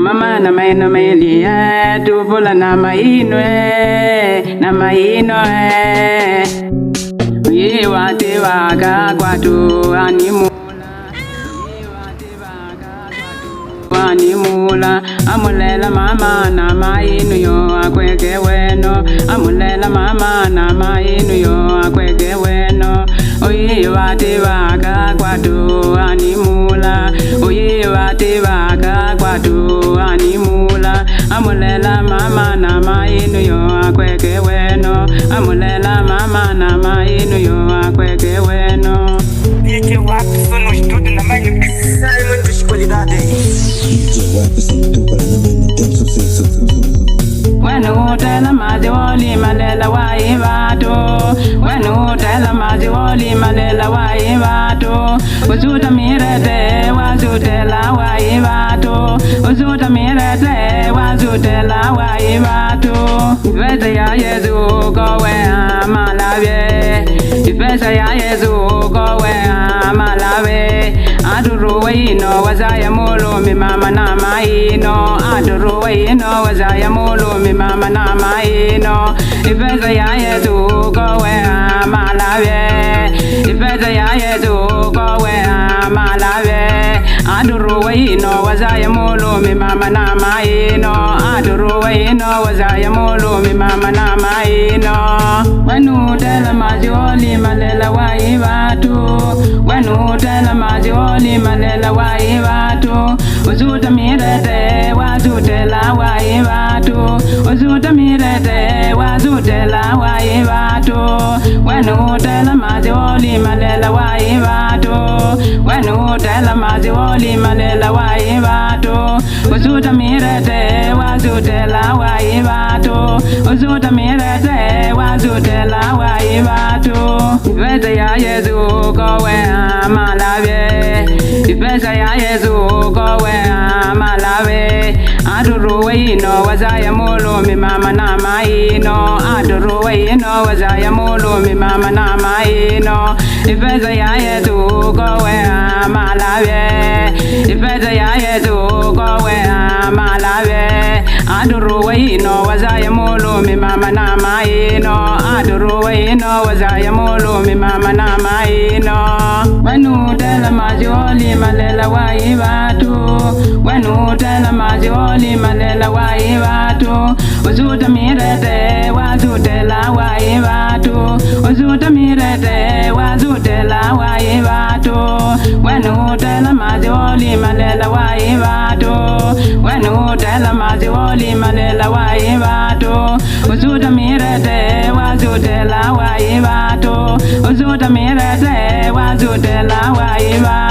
mama na maili tupula na mainwe Uyiwate waka kwatu animula amulela mama na mainu yo akweke weno amulela mama na mainu yo akweke weno Uyiwate waka kwatu animula Uyiwate waka kwatu animula amulela mama na mainu yo akweke weno amulela mama na mainu yo akweke weno DJ Watson no estúdio na manhã sai muita qualidade DJ Watson tupala na manhã tem sucesso Wenu tela mazioli malela waibatu Wenu tela mazioli malela waibatu Uzuta mirete wazutela waibatu Uzuta mirete wazutela waibatu Ifesa ya Yesu kowe amalave Ifesa ya Yesu kowe amalave Aduruwe ino wazaya mulu mi mama na maino Aduruwe ino wazaya mulu mi mama na maino Ifesa ya Yesu kowe amalave Ifesa ya Yesu kowe amalave Aduruwe ino wazaya mulu mi mama na maino Aduruwe ino wazaya mulu mi mama na maino Wenu tela mazioli malela waibatu Wenu tela mazioli malela waibatu Uzuta mirete wazutela waibatu Uzuta mirete wazutela waibatu Wenu tela mazioli malela waibatu Wenu tela mazioli malela waibatu Uzuta mirete wazutela waibatu Uzuta mirete wazutela waibatu Ifesa ya Yesu kowe amalave Ifesa ya Yesu kowe amalave Aduruwe ino wazaya mulu mi mama na maino Aduruwe ino wazaya mulu mi mama na maino Ifesa ya Yesu kowe amalave Ifesa ya Yesu kowe amalave Aduruwe ino wazaya mulu mi mama na maino Aduruwe ino wazaya mulu mi mama na maino Wenu tela mazioli malela waibatu Wenu tela mazioli malela waibatu Uzuta mirete wazutela waibatu Uzuta mirete wazutela waibatu Wenu tela mazioli malela waibatu Wenu tela mazioli malela waibatu Uzuta mirete wazutela waibatu Uzuta mirete wazutela waibatu